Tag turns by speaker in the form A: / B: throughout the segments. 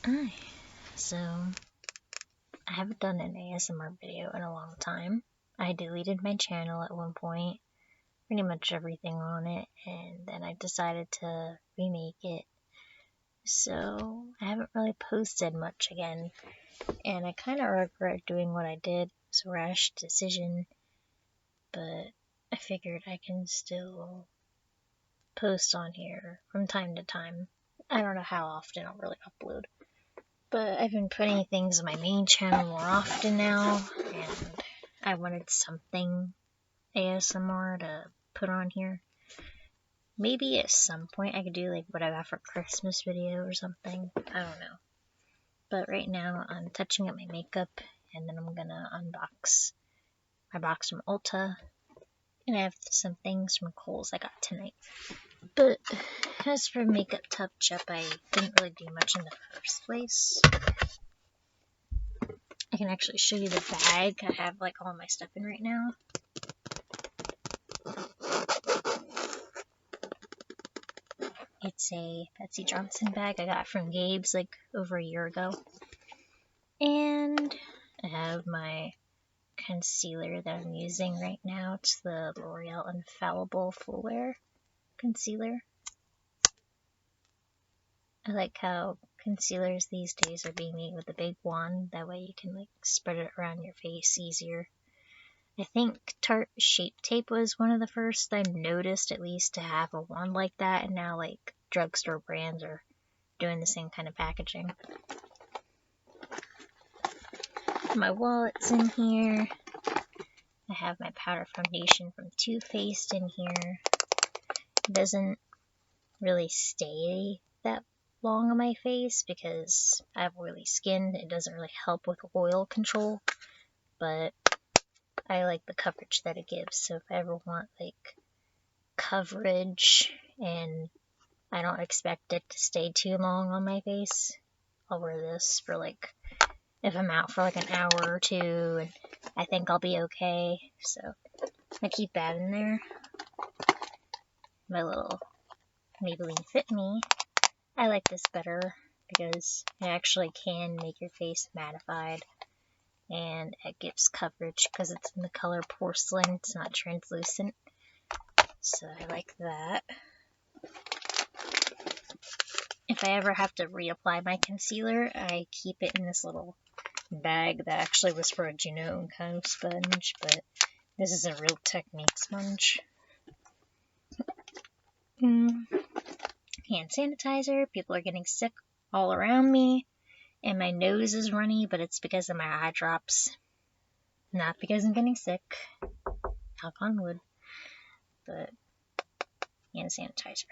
A: Hi. So, I haven't done an ASMR video in a long time. I deleted my channel at one point, pretty much everything on it, and then I decided to remake it. So, I haven't really posted much again, and I kind of regret doing what I did. It was a rash decision, but I figured I can still post on here from time to time. I don't know how often I'll really upload. But I've been putting things on my main channel more often now, and I wanted something ASMR to put on here. Maybe at some point I could do like what I got for Christmas video or something. I don't know. But right now I'm touching up my makeup, and then I'm gonna unbox my box from Ulta, and I have some things from Kohl's I got tonight. But as for makeup touch up, I didn't really do much in the first place. I can actually show you the bag I have like all my stuff in right now. It's a Betsy Johnson bag I got from Gabe's like over a year ago. And I have my concealer that I'm using right now. It's the L'Oreal Infallible Full Wear Concealer. I like how concealers these days are being made with a big wand. That way you can like spread it around your face easier. I think Tarte Shape Tape was one of the first I've noticed, at least, to have a wand like that, and now like drugstore brands are doing the same kind of packaging. My wallet's in here. I have my powder foundation from Too Faced in here. It doesn't really stay that long on my face because I have oily skin. It doesn't really help with oil control, but I like the coverage that it gives. So if I ever want like coverage and I don't expect it to stay too long on my face, I'll wear this for like, if I'm out for like an hour or two and I think I'll be okay. So I keep that in there. My little Maybelline Fit Me. I like this better because it actually can make your face mattified, and it gives coverage because it's in the color porcelain. It's not translucent. So I like that. If I ever have to reapply my concealer, I keep it in this little bag that actually was for a Juno kind of sponge, but this is a Real Technique sponge. Hand sanitizer. People are getting sick all around me, and my nose is runny, but it's because of my eye drops, not because I'm getting sick. Knock on wood. But hand sanitizer.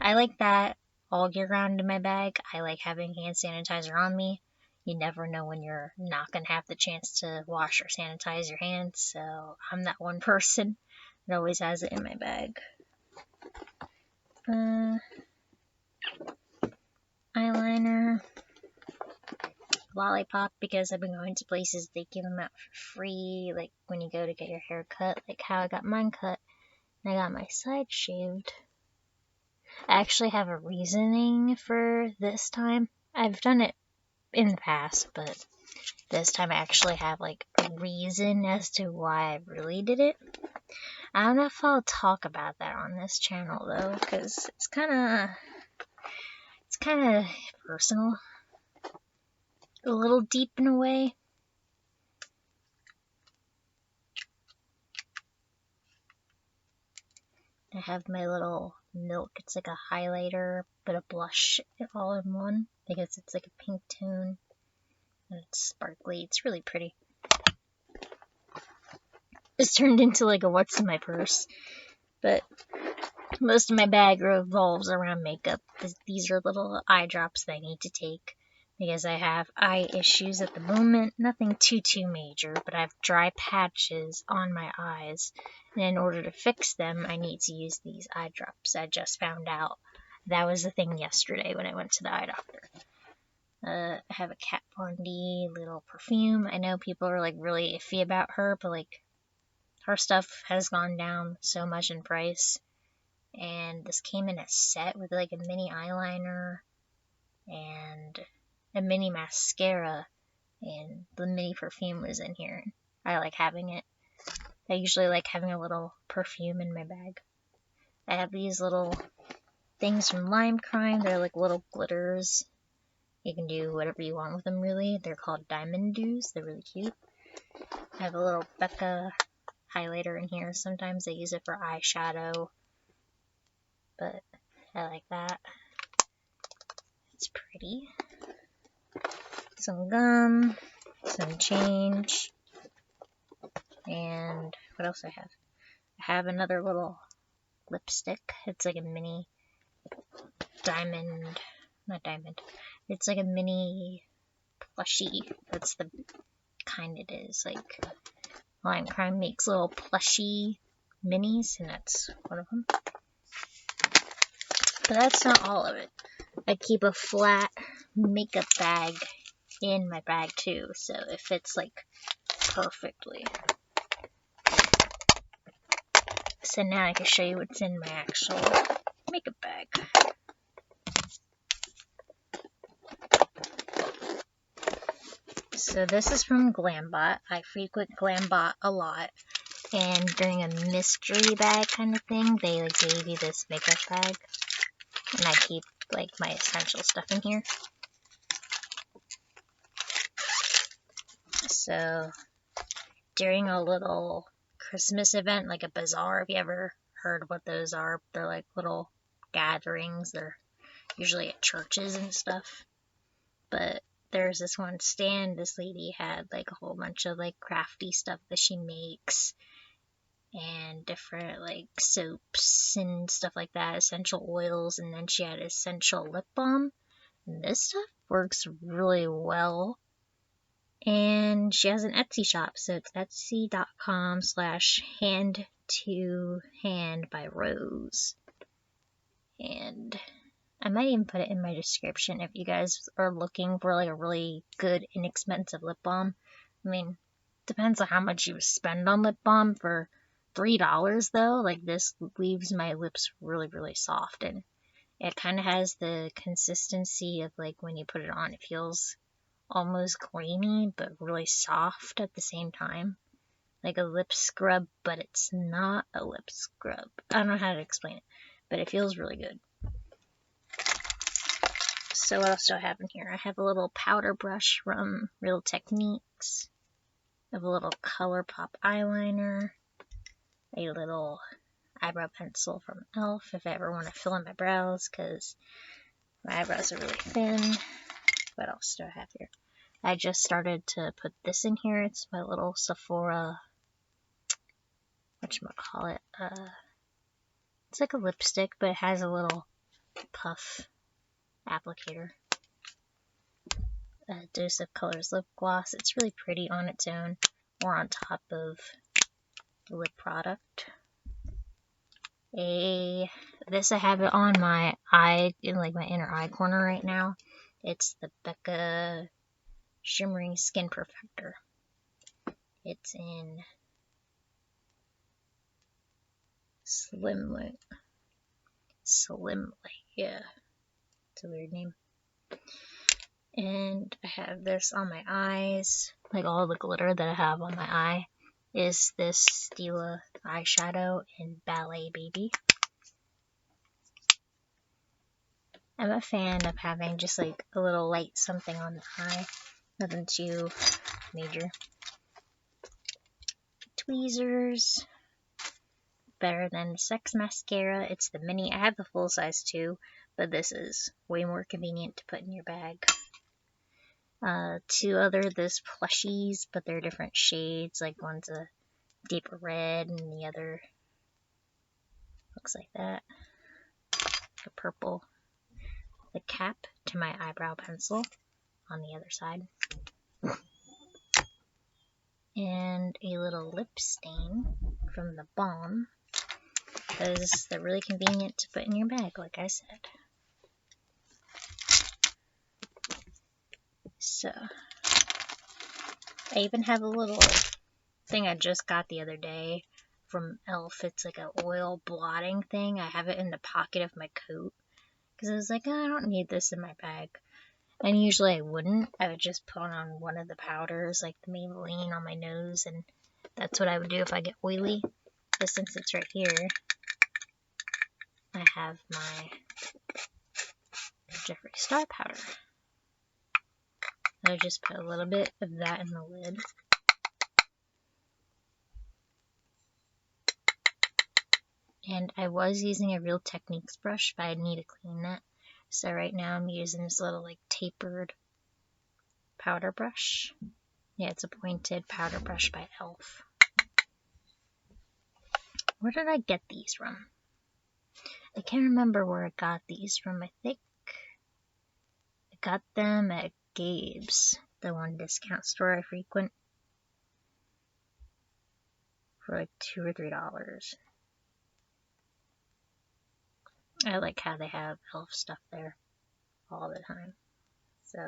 A: I like that all year round in my bag. I like having hand sanitizer on me. You never know when you're not going to have the chance to wash or sanitize your hands, so I'm that one person that always has it in my bag. Eyeliner. Lollipop, because I've been going to places they give them out for free, like when you go to get your hair cut, like how I got mine cut, and I got my side shaved. I actually have a reasoning for this time. I've done it in the past, but this time I actually have like a reason as to why I really did it. I don't know if I'll talk about that on this channel though, because it's kind of personal, a little deep in a way. I have my little Milk. It's like a highlighter, but a blush all in one because it's like a pink tone and it's sparkly. It's really pretty. It's turned into like a what's in my purse, but most of my bag revolves around makeup. These are little eye drops that I need to take because I have eye issues at the moment. Nothing too major, but I have dry patches on my eyes, and in order to fix them I need to use these eye drops. I just found out that was the thing yesterday when I went to the eye doctor. I have a Kat Von D little perfume. I know people are like really iffy about her, but like her stuff has gone down so much in price, and this came in a set with like a mini eyeliner and a mini mascara, and the mini perfume was in here. I like having it. I usually like having a little perfume in my bag. I have these little things from Lime Crime. They're like little glitters. You can do whatever you want with them, really. They're called Diamond Dews. They're really cute. I have a little Becca highlighter in here. Sometimes I use it for eyeshadow, but I like that. It's pretty. Some gum, some change, and what else I have? I have another little lipstick. It's like a mini diamond, not diamond. It's like a mini plushie. That's the kind it is. Like Lime Crime makes little plushie minis, and that's one of them. But that's not all of it. I keep a flat makeup bag in my bag too, so it fits like perfectly. So now I can show you what's in my actual makeup bag. So this is from Glambot. I frequent Glambot a lot, and during a mystery bag kind of thing, they like gave you this makeup bag, and I keep like my essential stuff in here. So during a little Christmas event, like a bazaar, have you ever heard what those are? They're like little gatherings. They're usually at churches and stuff. But there's this one stand, this lady had like a whole bunch of like crafty stuff that she makes, and different like soaps and stuff like that, essential oils, and then she had essential lip balm. And this stuff works really well. And she has an Etsy shop, so it's etsy.com/hand2hand by Rose. And I might even put it in my description if you guys are looking for like a really good, inexpensive lip balm. I mean, depends on how much you spend on lip balm. For $3 though, like this leaves my lips really, really soft, and it kind of has the consistency of like when you put it on, it feels almost creamy but really soft at the same time, like a lip scrub, but it's not a lip scrub. I don't know how to explain it, but it feels really good. So what else do I have in here? I have a little powder brush from Real Techniques. I have a little ColourPop eyeliner, a little eyebrow pencil from e.l.f. if I ever want to fill in my brows, because my eyebrows are really thin. What else do I have here? I just started to put this in here. It's my little Sephora, whatchamacallit, it's like a lipstick, but it has a little puff applicator. A Dose of Colors lip gloss. It's really pretty on its own or on top of the lip product. This I have it on my eye, in like my inner eye corner right now. It's the Becca Shimmering Skin Perfector. It's in Slim Light, yeah. It's a weird name. And I have this on my eyes. Like all the glitter that I have on my eye is this Stila eyeshadow in Ballet Baby. I'm a fan of having just like a little light something on the eye. Nothing too major. Tweezers. Better than Sex Mascara. It's the mini. I have the full size too, but this is way more convenient to put in your bag. Two other this plushies, but they're different shades. Like one's a deeper red and the other looks like that. A purple. The cap to my eyebrow pencil on the other side. And a little lip stain from the balm, because they're really convenient to put in your bag, like I said. So, I even have a little thing I just got the other day from e.l.f. It's like an oil blotting thing. I have it in the pocket of my coat, because I was like, oh, I don't need this in my bag. And usually I wouldn't. I would just put on one of the powders, like the Maybelline, on my nose, and that's what I would do if I get oily. But since it's right here, I have my Jeffree Star powder. I would just put a little bit of that in the lid. And I was using a Real Techniques brush, but I need to clean that. So right now I'm using this little like tapered powder brush. Yeah, it's a pointed powder brush by e.l.f. Where did I get these from? I can't remember where I got these from. I think I got them at Gabe's, the one discount store I frequent, for like $2 or $3. I like how they have e.l.f. stuff there all the time. So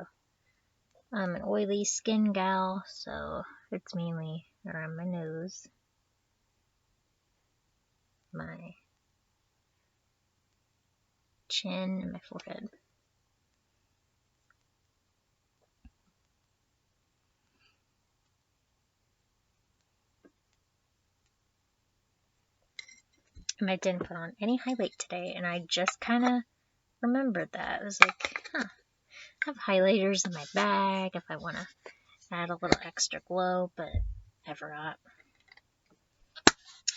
A: I'm an oily skin gal, so it's mainly around my nose, my chin, and my forehead. And I didn't put on any highlight today, and I just kind of remembered that. I was like, huh, I have highlighters in my bag if I want to add a little extra glow, but I forgot.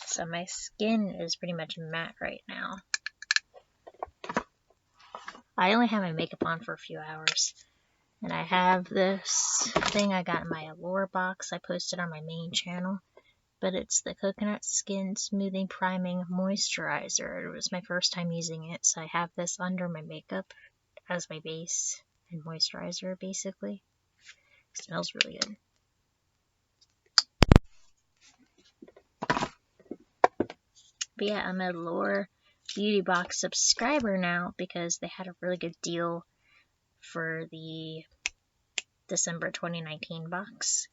A: So my skin is pretty much matte right now. I only have my makeup on for a few hours. And I have this thing I got in my Allure box I posted on my main channel. But it's the Coconut Skin Smoothing Priming Moisturizer. It was my first time using it, so I have this under my makeup as my base and moisturizer, basically. It smells really good. But yeah, I'm a Allure Beauty Box subscriber now because they had a really good deal for the December 2019 box.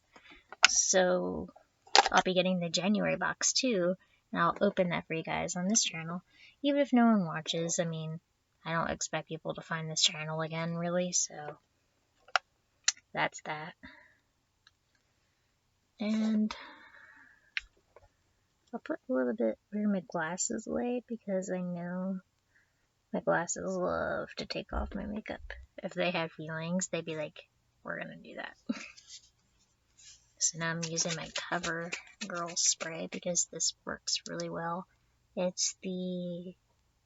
A: So I'll be getting the January box too, and I'll open that for you guys on this channel. Even if no one watches, I mean, I don't expect people to find this channel again, really, so that's that. And I'll put a little bit where my glasses lay, because I know my glasses love to take off my makeup. If they had feelings, they'd be like, we're gonna do that. So now I'm using my CoverGirl spray because this works really well. It's the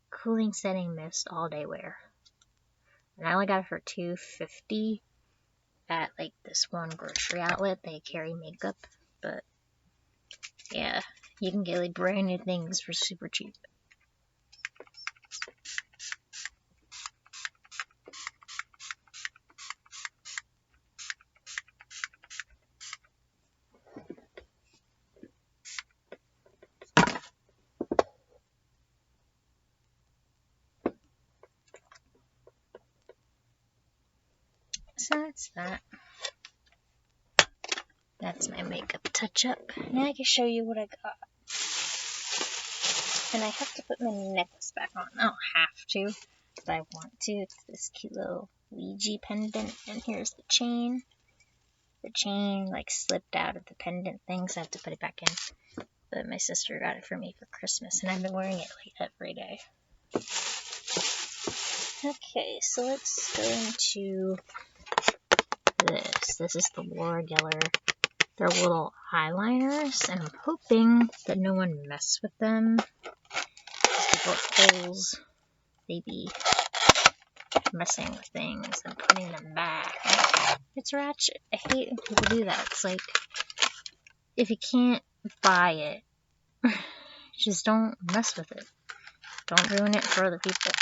A: Cooling Setting Mist All Day Wear. And I only got it for $2.50 at like this one grocery outlet. They carry makeup, but yeah, you can get like brand new things for super cheap. So that's that. That's my makeup touch-up. Now I can show you what I got. And I have to put my necklace back on. I don't have to, but I want to. It's this cute little Ouija pendant, and here's the chain. The chain like slipped out of the pendant thing, so I have to put it back in. But my sister got it for me for Christmas, and I've been wearing it like every day. Okay, so let's go into this. This is the Laura Geller. They're little eyeliners, and I'm hoping that no one messed with them. People at Kohl's, they be messing with things and putting them back. It's ratchet. I hate when people do that. It's like, if you can't buy it, just don't mess with it. Don't ruin it for other people.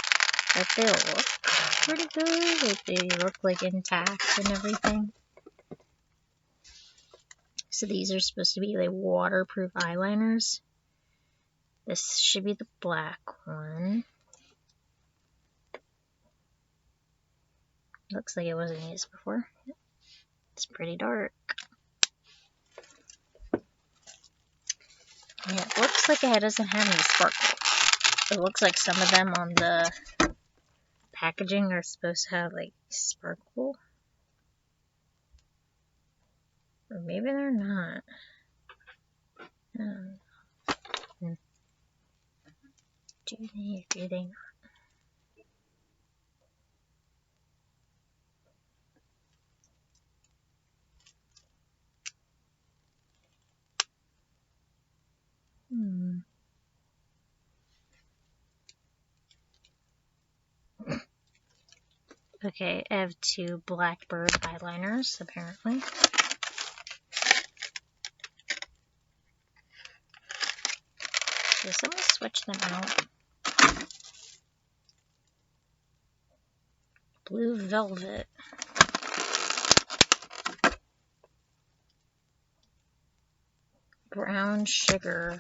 A: Like, they look pretty good. Like, they look like intact and everything. So these are supposed to be like waterproof eyeliners. This should be the black one. Looks like it wasn't used before. It's pretty dark. And it looks like it doesn't have any sparkle. It looks like some of them on the packaging are supposed to have like sparkle. Or maybe they're not. Do they or do they not? Okay, I have 2 Blackbird eyeliners, apparently. Did someone switch them out? Blue Velvet. Brown Sugar.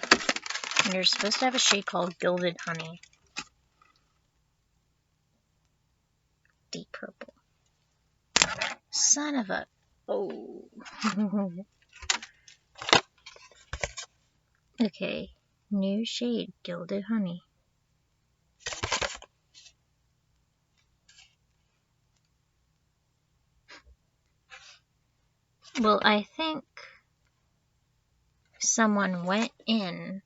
A: And you're supposed to have a shade called Gilded Honey. Deep Purple. Son of a... Oh. Okay. New shade, Gilded Honey. Well, I think someone went in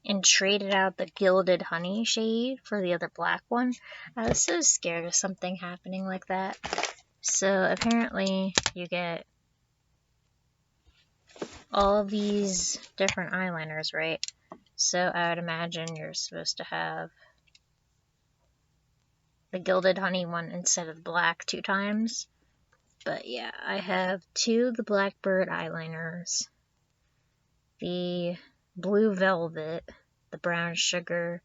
A: and traded out the Gilded Honey shade for the other black one. I was so scared of something happening like that. So apparently you get all of these different eyeliners, right? So I would imagine you're supposed to have the Gilded Honey one instead of black 2 times. But yeah, I have 2 of the Blackbird eyeliners, the Blue Velvet, the Brown Sugar,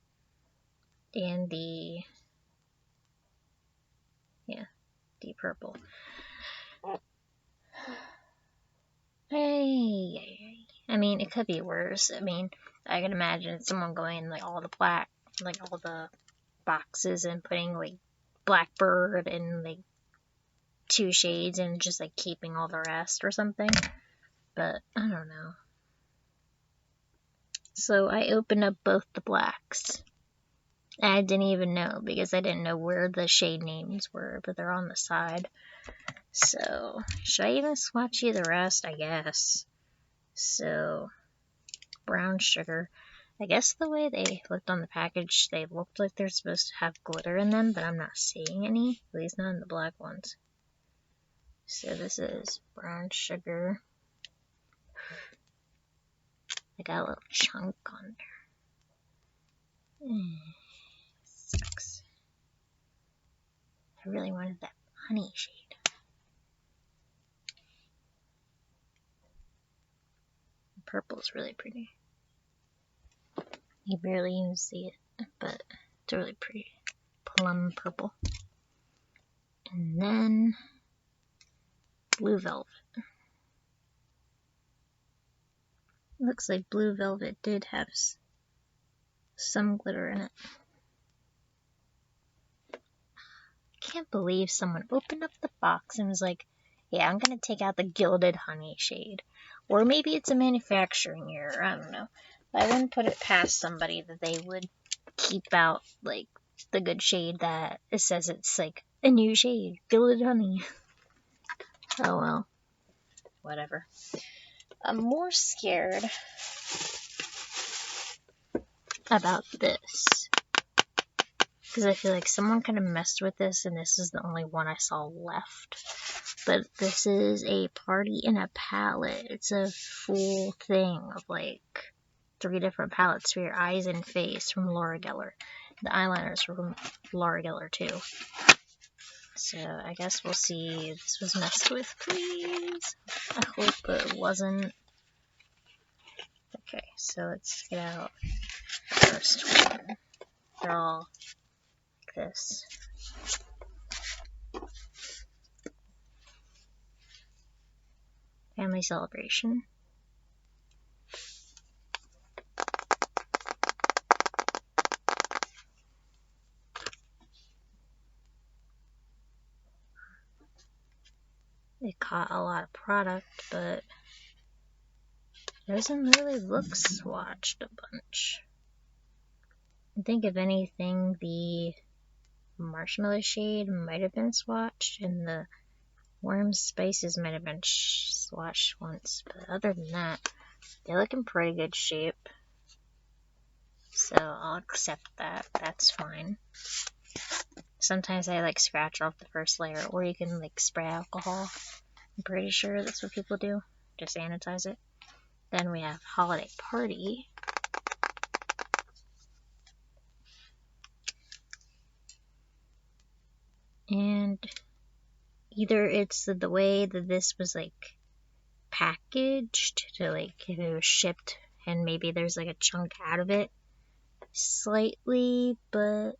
A: and the, yeah, Deep Purple. Hey, I mean, it could be worse. I mean, I can imagine someone going in like all the black, like all the boxes and putting like Blackbird and like 2 shades and just like keeping all the rest or something. But I don't know. So I opened up both the blacks. I didn't even know because I didn't know where the shade names were, but they're on the side. So, should I even swatch you the rest? I guess. So, Brown Sugar. I guess the way they looked on the package, they looked like they're supposed to have glitter in them, but I'm not seeing any. At least not in the black ones. So this is Brown Sugar. I got a little chunk on there. Sucks. I really wanted that honey shade. Purple is really pretty. You barely even see it, but it's really pretty. Plum purple. And then Blue Velvet. Looks like Blue Velvet did have some glitter in it. I can't believe someone opened up the box and was like, yeah, I'm gonna take out the Gilded Honey shade. Or maybe it's a manufacturing error, I don't know. But I wouldn't put it past somebody that they would keep out, like, the good shade that it says it's, like, a new shade, Gilded Honey. Oh well. Whatever. I'm more scared about this. Because I feel like someone kind of messed with this, and this is the only one I saw left. But this is a Party in a Palette. It's a full thing of like 3 different palettes for your eyes and face from Laura Geller. The eyeliners from Laura Geller too. So I guess we'll see if this was messed with, please. I hope it wasn't. Okay, so let's get out the first one. They're all like this. Family Celebration. It caught a lot of product, but doesn't really look swatched a bunch. I think if anything, the marshmallow shade might have been swatched, and the warm spices might have been swatched once, but other than that, they look in pretty good shape. So I'll accept that. That's fine. Sometimes I like scratch off the first layer, or you can like spray alcohol. I'm pretty sure that's what people do. Just sanitize it. Then we have Holiday Party. And either it's the way that this was like packaged to like if it was shipped and maybe there's like a chunk out of it slightly, but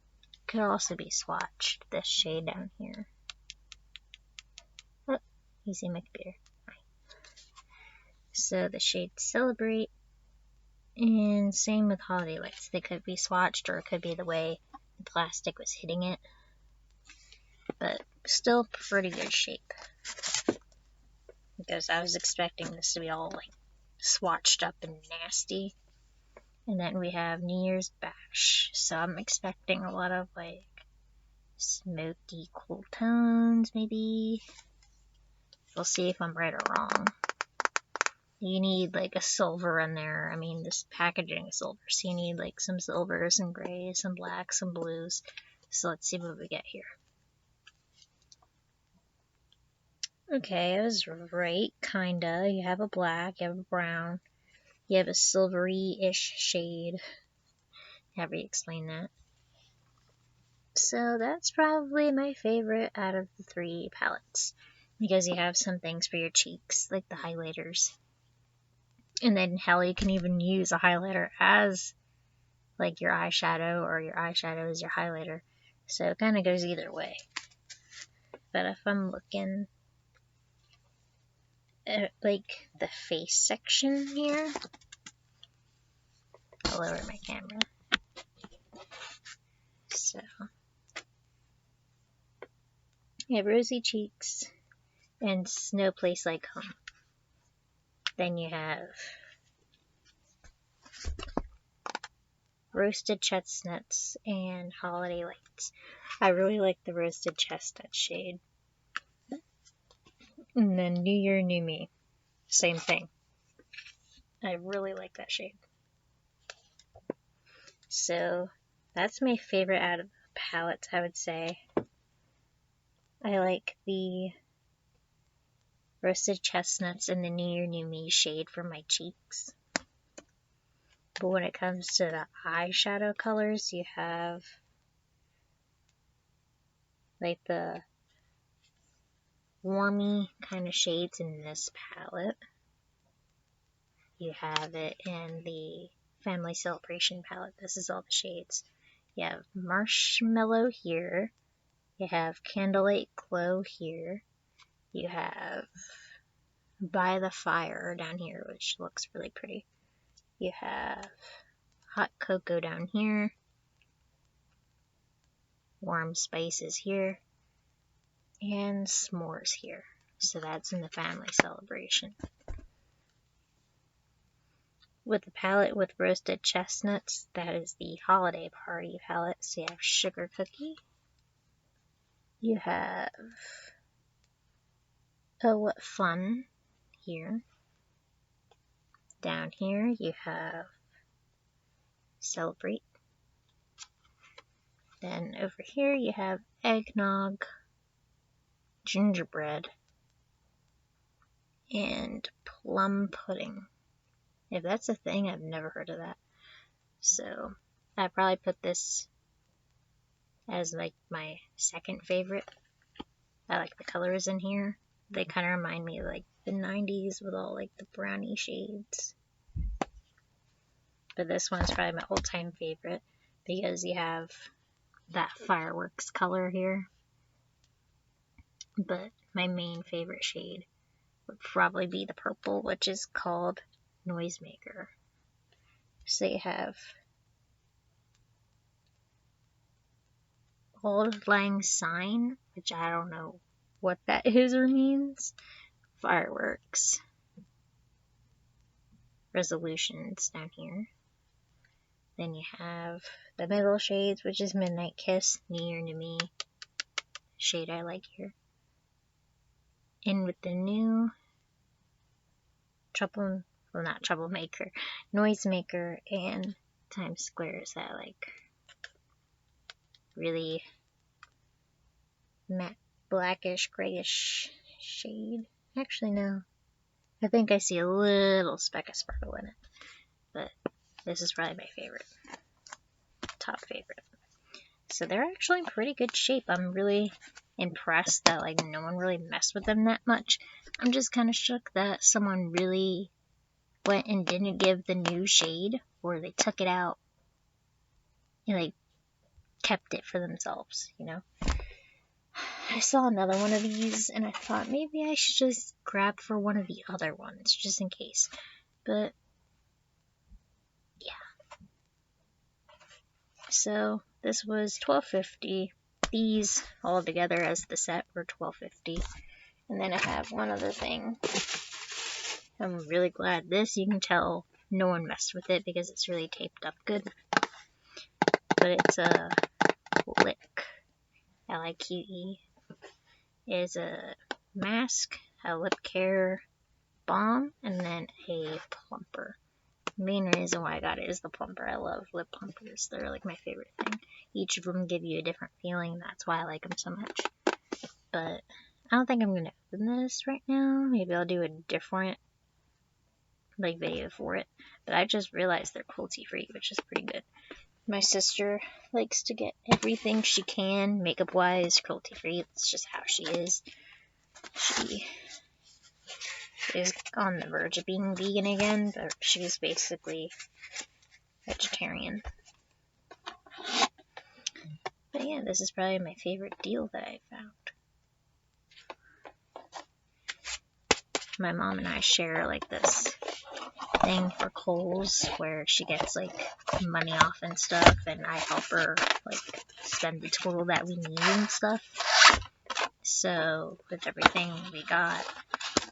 A: could also be swatched. This shade down here. Oh, you see my computer. So the shade Celebrate, and same with Holiday Lights. They could be swatched, or it could be the way the plastic was hitting it, but still pretty good shape. Because I was expecting this to be all like swatched up and nasty. And then we have New Year's Bash, so I'm expecting a lot of like smoky cool tones, maybe. We'll see if I'm right or wrong. You need like a silver in there. I mean, this packaging is silver, so you need like some silvers, some grays, some blacks, some blues. So let's see what we get here. Okay, I was right, kinda. You have a black, you have a brown, you have a silvery-ish shade. However you explain that. So that's probably my favorite out of the 3 palettes. Because you have some things for your cheeks, like the highlighters. And then hell, you can even use a highlighter as like your eyeshadow, or your eyeshadow is your highlighter. So it kind of goes either way. But if I'm looking at like the face section here, I'll lower my camera. So you have rosy cheeks and No Place Like Home. Then you have roasted chestnuts and holiday lights. I really like the roasted chestnut shade. And then New Year, New Me. Same thing. I really like that shade. So that's my favorite out of the palettes, I would say. I like the roasted chestnuts and the New Year, New Me shade for my cheeks. But when it comes to the eyeshadow colors, you have like the warmy kind of shades in this palette. You have it in the Family Celebration palette. This is all the shades. You have Marshmallow here. You have Candlelight Glow here. You have By the Fire down here, which looks really pretty. You have Hot Cocoa down here. Warm Spices here. And S'mores here. So that's in the Family Celebration. With the palette with roasted chestnuts, that is the Holiday Party palette. So you have Sugar Cookie. You have Oh What Fun here. Down here you have Celebrate. Then over here you have Eggnog, Gingerbread, and Plum Pudding. If that's a thing, I've never heard of that. So I probably put this as like my second favorite. I like the colors in here. They kind of remind me of like the 90s with all like the brownie shades. But this one's probably my all-time favorite because you have that fireworks color here. But my main favorite shade would probably be the purple, which is called Noisemaker. So you have Auld Lang Syne, which I don't know what that is or means. Fireworks. Resolutions down here. Then you have the middle shades, which is Midnight Kiss, Near to Me, shade I like here. And with the new Troublemaker, Noisemaker, and Times Square is that like really matte blackish grayish shade. Actually no, I think I see a little speck of sparkle in it, but this is probably my favorite, top favorite. So they're actually in pretty good shape. I'm really impressed that like no one really messed with them that much. I'm just kind of shook that someone really went and didn't give the new shade, or they took it out and like kept it for themselves, you know. I saw another one of these and I thought maybe I should just grab for one of the other ones just in case, but yeah. So this was $12.50. These all together as the set were $12.50. And then I have one other thing. I'm really glad this, you can tell no one messed with it because it's really taped up good. But it's a Lick, L-I-Q-E. Is a mask, a lip care balm, and then a plumper. The main reason why I got it is the plumper. I love lip plumpers. They're like my favorite thing. Each of them give you a different feeling. That's why I like them so much. But I don't think I'm going to open this right now. Maybe I'll do a different like video for it. But I just realized they're cruelty free, which is pretty good. My sister likes to get everything she can, makeup wise, cruelty free. It's just how she is. She is on the verge of being vegan again, but she's basically vegetarian. But yeah, this is probably my favorite deal that I found. My mom and I share like this thing for Kohl's where she gets like money off and stuff, and I help her like spend the total that we need and stuff. So with everything we got,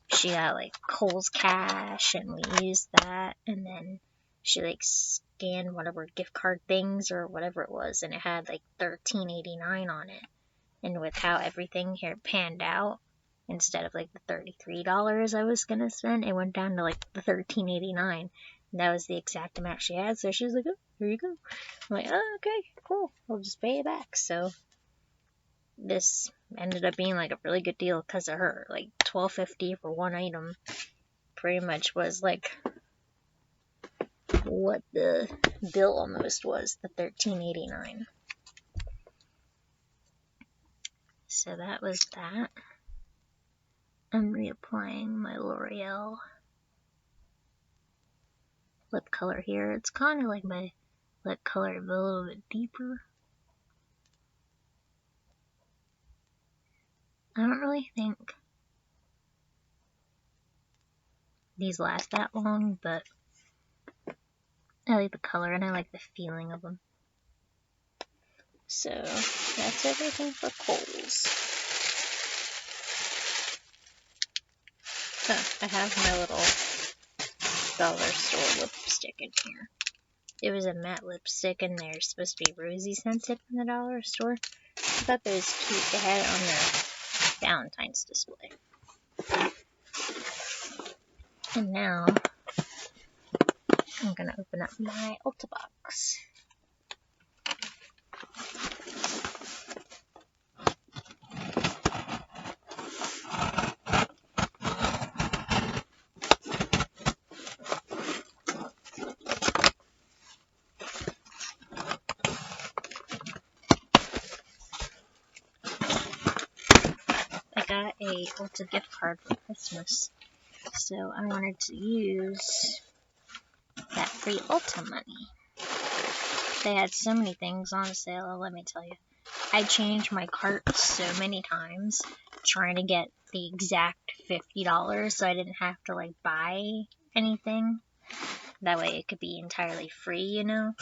A: she got like Kohl's cash and we used that, and then she like scanned whatever gift card things or whatever it was, and it had like $13.89 on it. And with how everything here panned out, instead of like the $33 I was gonna spend, it went down to like the $13.89. And that was the exact amount she had. So she was like, "Oh, here you go." I'm like, "Oh, okay, cool. I'll just pay it back." So this ended up being like a really good deal because of her. Like $12.50 for one item pretty much was like what the bill almost was, the $13.89. So that was that. I'm reapplying my L'Oreal lip color here. It's kind of like my lip color, but a little bit deeper. I don't really think these last that long, but I like the color and I like the feeling of them. So that's everything for Kohl's. Oh, I have my little dollar store lipstick in here. It was a matte lipstick and they're supposed to be rosy scented from the dollar store. I thought that was cute. They had it on their Valentine's display. And now I'm gonna open up my Ulta box. I got a Ulta gift card for Christmas, so I wanted to use that free Ulta money. They had so many things on sale, let me tell you. I changed my cart so many times trying to get the exact $50 so I didn't have to like buy anything. That way it could be entirely free, you know.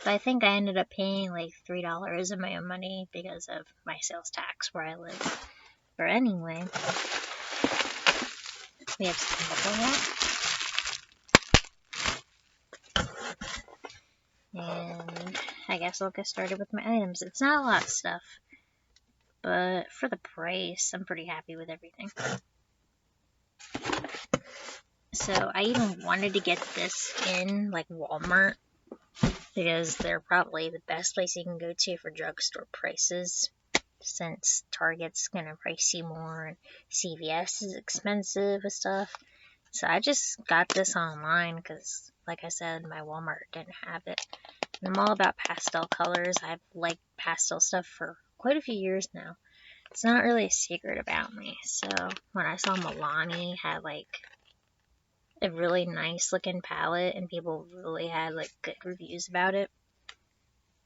A: But I think I ended up paying like $3 of my own money because of my sales tax where I live. But anyway, we have some bubble wrap. And I guess I'll get started with my items. It's not a lot of stuff, but for the price, I'm pretty happy with everything. So I even wanted to get this in like Walmart because they're probably the best place you can go to for drugstore prices, since Target's gonna price you more and CVS is expensive and stuff. So I just got this online because, like I said, my Walmart didn't have it. And I'm all about pastel colors. I've liked pastel stuff for quite a few years now. It's not really a secret about me. So when I saw Milani had like a really nice looking palette and people really had like good reviews about it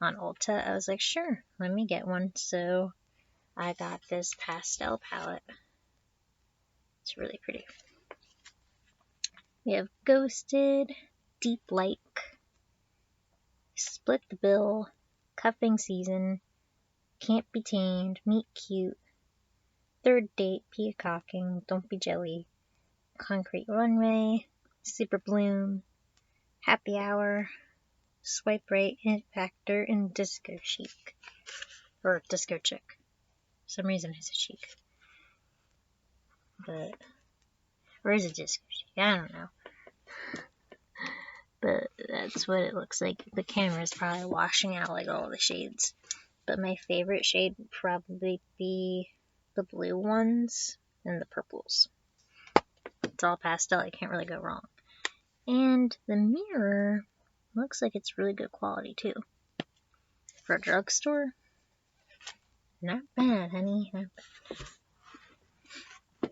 A: on Ulta, I was like, sure, let me get one. So I got this pastel palette. It's really pretty. We have Ghosted, Deep Like, Split the Bill, Cuffing Season, Can't Be Tamed, Meet Cute, Third Date, Peacocking, Don't Be Jelly, Concrete Runway, Super Bloom, Happy Hour, Swipe Right, Hit Factor, and Disco Chic. Or Disco Chick. For some reason it's a chic. But, or is it Disco Chic? I don't know. But that's what it looks like. The camera's probably washing out like all the shades. But my favorite shade would probably be the blue ones and the purples. It's all pastel, I can't really go wrong. And the mirror looks like it's really good quality too. For a drugstore, not bad, honey. Not bad.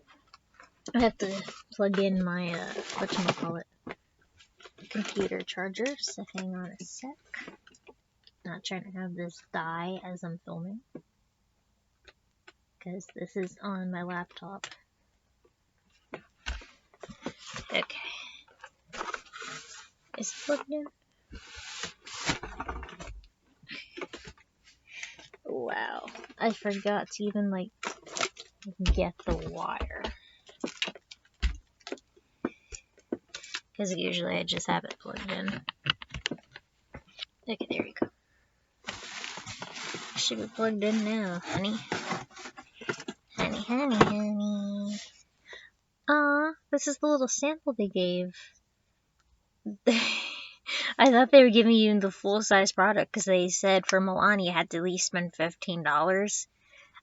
A: I have to plug in my, whatchamacallit, computer charger, so hang on a sec. Not trying to have this die as I'm filming, because this is on my laptop. Okay. Is it plugged in? Wow. I forgot to even, like, get the wire. Because usually I just have it plugged in. Okay, there you go. Should be plugged in now, honey. Honey, honey, honey. Aw, this is the little sample they gave. I thought they were giving you the full-size product because they said for Milani you had to at least spend $15.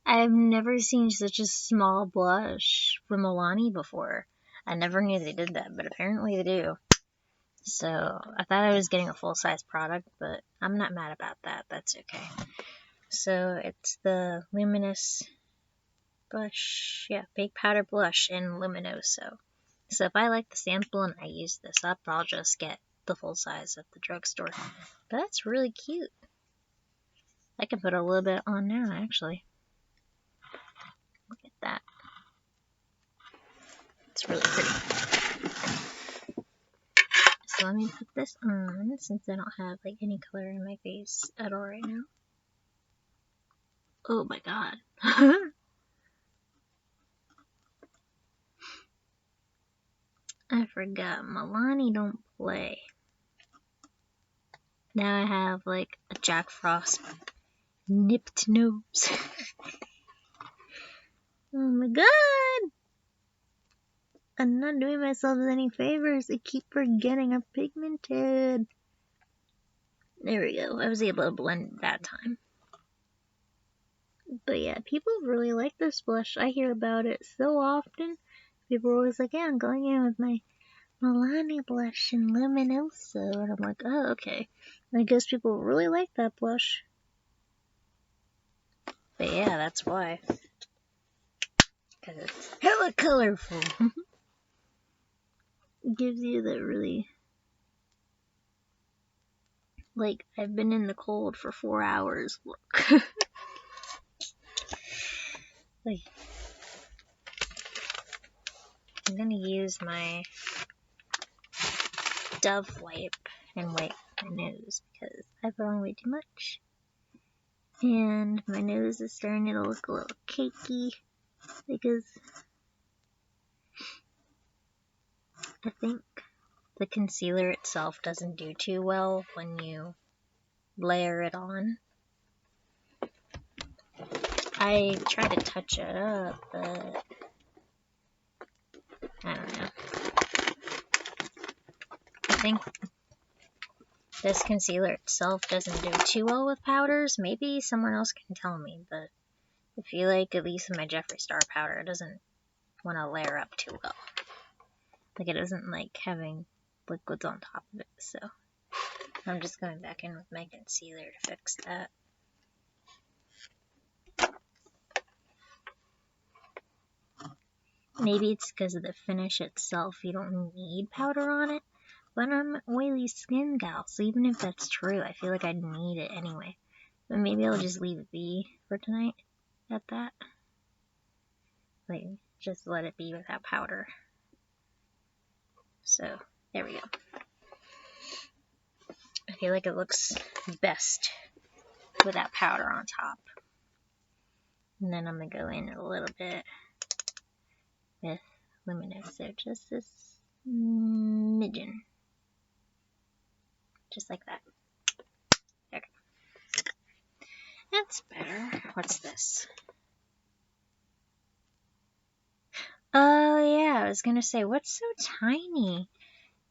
A: I've never seen such a small blush from Milani before. I never knew they did that, but apparently they do. So I thought I was getting a full-size product, but I'm not mad about that. That's okay. So it's the Luminous blush, yeah, Big Powder Blush in Luminoso. So if I like the sample and I use this up, I'll just get the full size at the drugstore. But that's really cute. I can put a little bit on now, actually. Look at that. It's really pretty. So let me put this on, since I don't have like any color in my face at all right now. Oh my god. I forgot, Milani don't play. Now I have like a Jack Frost nipped nose. Oh my god! I'm not doing myself any favors. I keep forgetting I'm pigmented. There we go. I was able to blend that time. But yeah, people really like this blush. I hear about it so often. People are always like, yeah, I'm going in with my Milani blush in Luminoso. And I'm like, oh, okay. And I guess people really like that blush. But yeah, that's why. Because it's hella colorful. It gives you that really... Like, I've been in the cold for 4 hours. Look. Like, I'm gonna use my Dove wipe and wipe my nose because I put on way too much. And my nose is starting to look a little cakey because I think the concealer itself doesn't do too well when you layer it on. I try to touch it up, but I don't know. I think this concealer itself doesn't do too well with powders. Maybe someone else can tell me, but I feel like, at least in my Jeffree Star powder, it doesn't want to layer up too well. Like, it doesn't like having liquids on top of it, so I'm just going back in with my concealer to fix that. Maybe it's because of the finish itself, you don't need powder on it, but I'm an oily skin gal, so even if that's true, I feel like I'd need it anyway. But maybe I'll just leave it be for tonight at that. Like, just let it be without powder. So, there we go. I feel like it looks best without powder on top. And then I'm going to go in a little bit with luminous, so just this smidgen. Just like that. There we go. That's better. What's this? Oh yeah, I was gonna say, what's so tiny?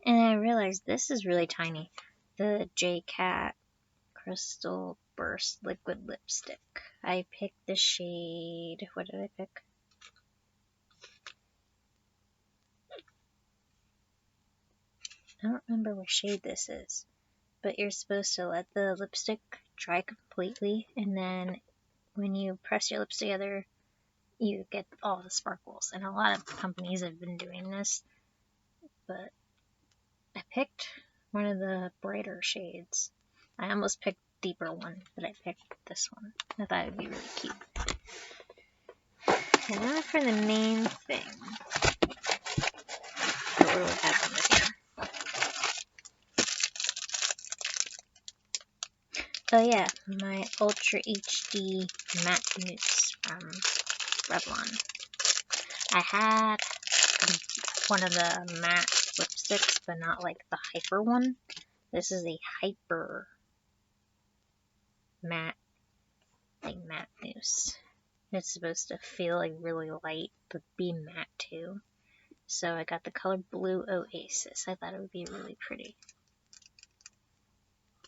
A: And I realized this is really tiny. The J-Cat Crystal Burst Liquid Lipstick. I picked the shade, what did I pick? I don't remember what shade this is, but you're supposed to let the lipstick dry completely, and then when you press your lips together, you get all the sparkles. And a lot of companies have been doing this, but I picked one of the brighter shades. I almost picked a deeper one, but I picked this one. I thought it would be really cute. And now for the main thing. What do we have in this here? Oh yeah, my Ultra HD Matte Mousse from Revlon. I had one of the matte lipsticks, but not like the hyper one. This is a hyper matte, like matte mousse. It's supposed to feel like really light, but be matte too. So I got the color Blue Oasis. I thought it would be really pretty.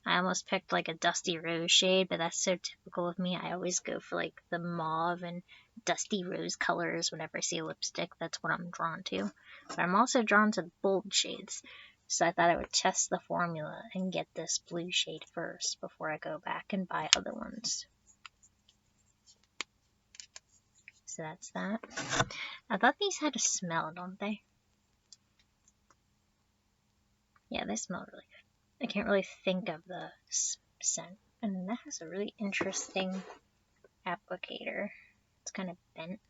A: I almost picked like a dusty rose shade, but that's so typical of me. I always go for like the mauve and dusty rose colors whenever I see a lipstick. That's what I'm drawn to. But I'm also drawn to bold shades. So I thought I would test the formula and get this blue shade first before I go back and buy other ones. So that's that. I thought these had a smell, don't they? Yeah, they smell really good. I can't really think of the scent. And that has a really interesting applicator. It's kind of bent.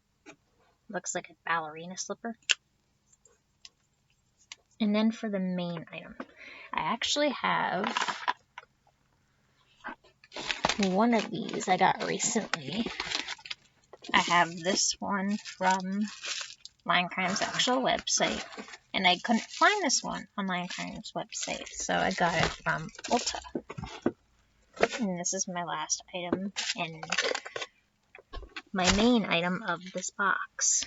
A: Looks like a ballerina slipper. And then for the main item, I actually have one of these I got recently. I have this one from Lion Crime's actual website, and I couldn't find this one on Lion Crime's website, so I got it from Ulta. And this is my last item and my main item of this box.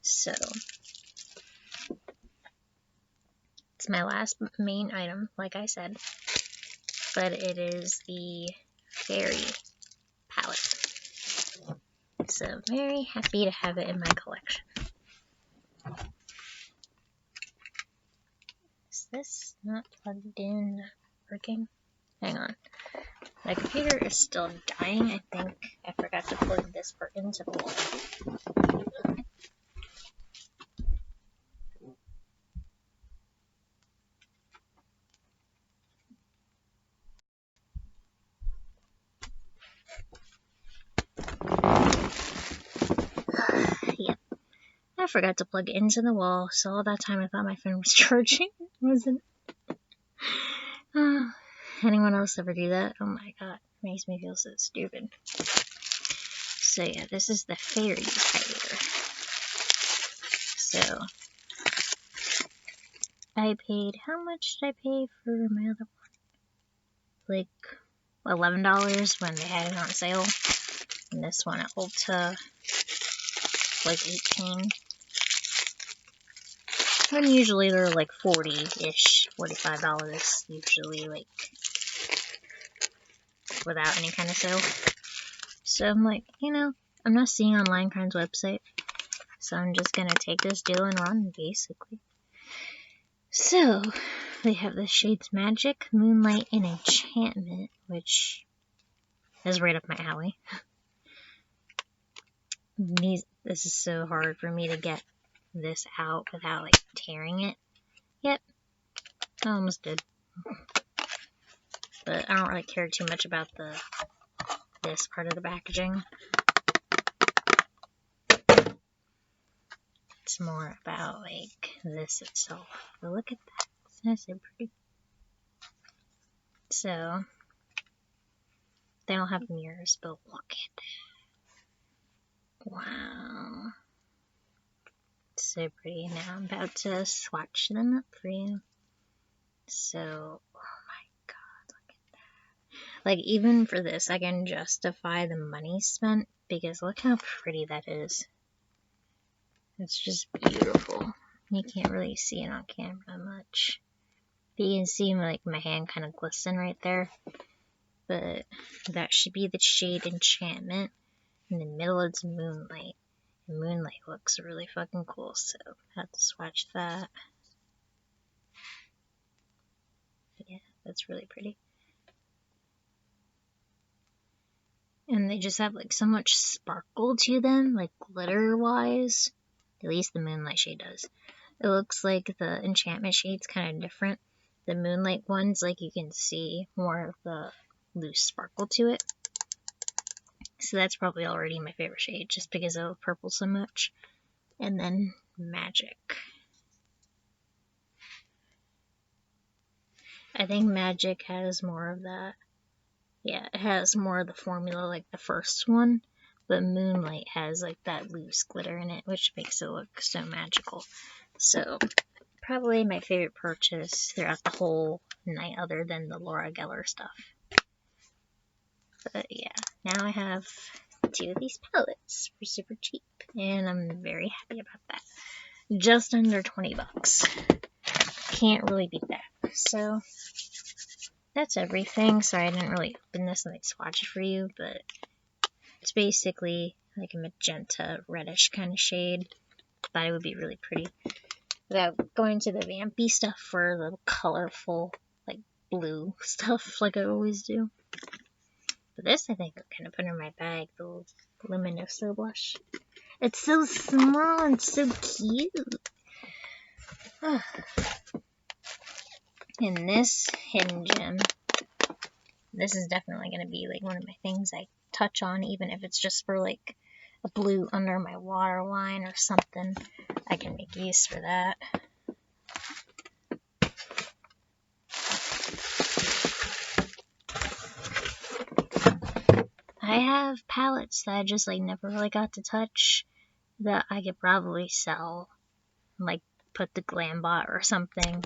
A: So it's my last main item, like I said, but it is the Fairy palette. So very happy to have it in my collection. Is this not plugged in? Not working? Hang on. My computer is still dying. I think I forgot to plug this part into the wall. Yep. I forgot to plug it into the wall, so all that time I thought my phone was charging. It wasn't. Anyone else ever do that? Oh my god. It makes me feel so stupid. So yeah, this is the Fairy highlighter. So I paid, how much did I pay for my other one? Like $11 when they had it on sale. And this one at Ulta, like $18. When usually they're like $40-ish, $45 usually, like, without any kind of sale. So I'm like, you know, I'm not seeing on Linecraft's website, so I'm just gonna take this deal and run, basically. So, they have the shades Magic, Moonlight, and Enchantment, which is right up my alley. This is so hard for me to get this out without, like, tearing it. Yep, I almost did. But I don't really care too much about this part of the packaging. It's more about, like, this itself. But look at that. Isn't that so pretty? So, they don't have mirrors, but look at that. Wow. So pretty. Now I'm about to swatch them up for you. So, oh my god, look at that. Like, even for this, I can justify the money spent, because look how pretty that is. It's just beautiful. You can't really see it on camera much. But you can see like my hand kind of glisten right there. But that should be the shade Enchantment. In the middle it's Moonlight. And Moonlight looks really fucking cool, so I have to swatch that. Yeah, that's really pretty. And they just have like so much sparkle to them, like glitter wise. At least the Moonlight shade does. It looks like the Enchantment shade's kind of different. The Moonlight ones, like you can see more of the loose sparkle to it. So that's probably already my favorite shade, just because I love purple so much. And then Magic. I think Magic has more of that. Yeah, it has more of the formula like the first one. But Moonlight has like that loose glitter in it, which makes it look so magical. So, probably my favorite purchase throughout the whole night, other than the Laura Geller stuff. But yeah, now I have 2 of these palettes for super cheap, and I'm very happy about that. Just under 20 bucks. Can't really beat that. So, that's everything. Sorry I didn't really open this and like swatch it for you, but it's basically like a magenta reddish kind of shade. Thought it would be really pretty. Without going to the vampy stuff for the colorful, like, blue stuff like I always do. But this, I think, I'm going to put in my bag, the Luminoso blush. It's so small and so cute. And this hidden gem, this is definitely going to be, like, one of my things I touch on, even if it's just for, like, a blue under my waterline or something. I can make use for that. I have palettes that I just like never really got to touch that I could probably sell. Like put the Glambot or something.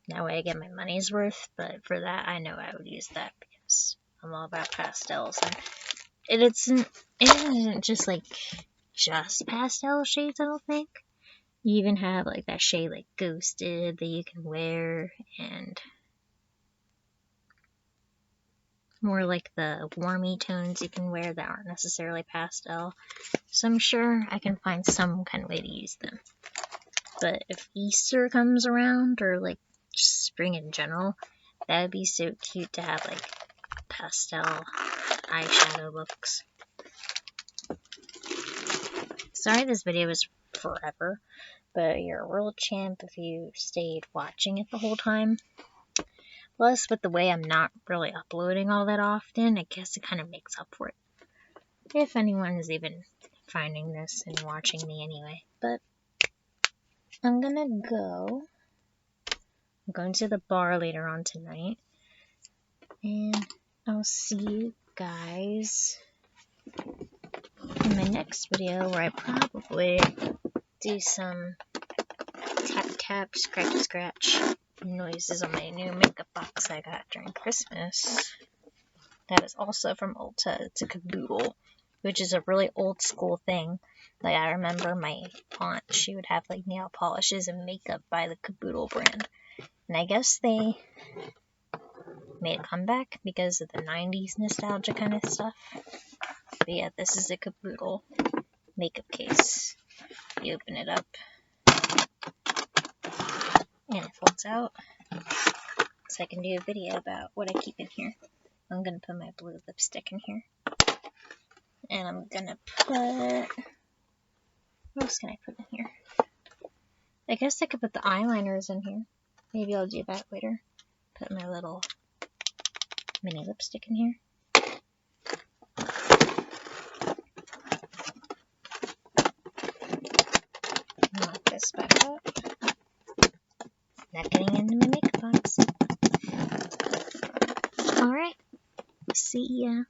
A: That way I get my money's worth. But for that I know I would use that because I'm all about pastels. And it isn't just like just pastel shades, I don't think. You even have like that shade like Ghosted that you can wear, and more like the warmy tones you can wear that aren't necessarily pastel. So I'm sure I can find some kind of way to use them. But if Easter comes around, or like just spring in general, that would be so cute to have like pastel eyeshadow looks. Sorry this video was forever, but you're a real champ if you stayed watching it the whole time. Plus, with the way I'm not really uploading all that often, I guess it kind of makes up for it. If anyone is even finding this and watching me anyway. But I'm gonna go. I'm going to the bar later on tonight. And I'll see you guys in my next video, where I probably do some tap, scratch noises on my new makeup box I got during Christmas. that is also from Ulta. It's a caboodle, which is a really old school thing. Like, I remember my aunt, she would have like nail polishes and makeup by the Caboodle brand. And I guess they made a comeback because of the 90s nostalgia kind of stuff. But yeah, this is a Caboodle makeup case. You open it up, and it folds out. So I can do a video about what I keep in here. I'm gonna put my blue lipstick in here. And I'm gonna put... what else can I put in here? I guess I could put the eyeliners in here. Maybe I'll do that later. Put my little mini lipstick in here. Lock this back up. Not getting into my makeup box. Alright. See ya.